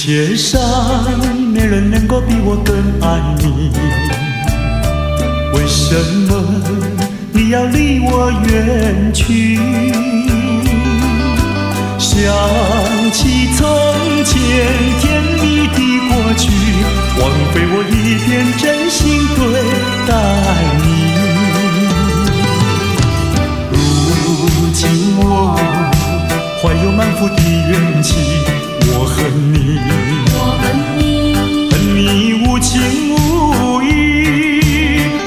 界上没人能够比我更爱你，为什么你要离我远去？想起从前甜蜜的过去，枉费我一片真心对待你。如今我怀有满腹的怨气，我恨你，恨你无情无义，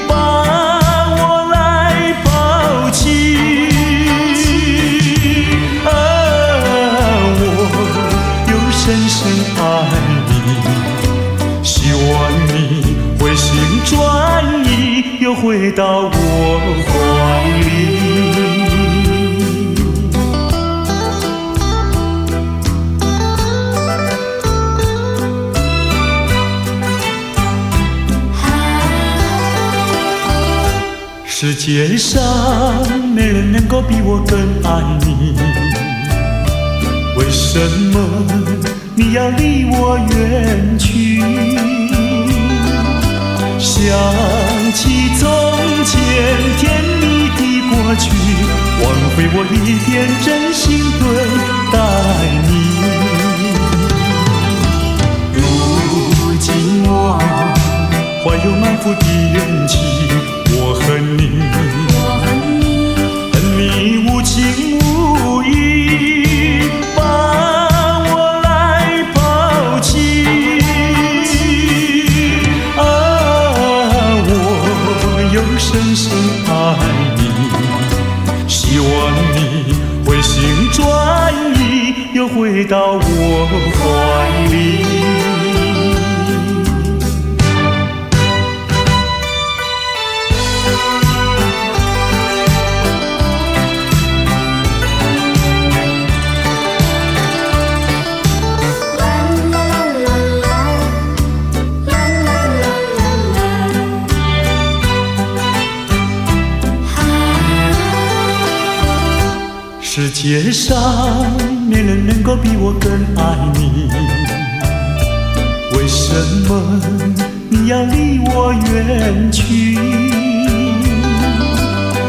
把我来抛弃。我又深深爱你，希望你回心转意，又回到我怀里。世界上没人能够比我更爱你，为什么你要离我远去？想起从前甜蜜的过去，枉费我一片真心对待你。如今我怀有满腹的怨气，我恨你，恨你无情无义，把我来抛弃。我又深深爱你，希望你回心转意，又回到我怀里。世界上没人能够比我更爱你，为什么你要离我远去？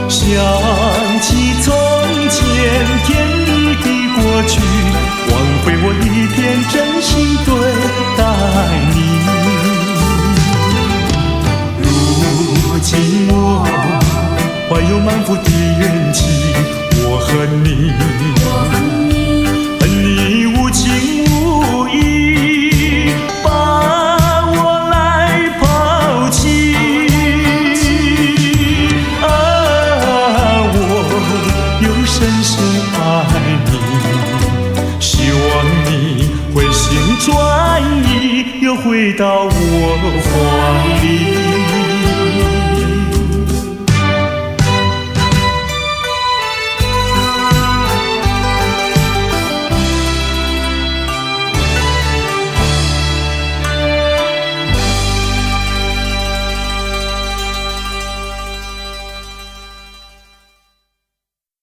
想起从前甜蜜的过去，枉费我一片真心对待你。如今我怀有满腹的怨气，我恨你，恨你无情无义，把我来抛弃。我又深深爱你，希望你回心转意，又回到我怀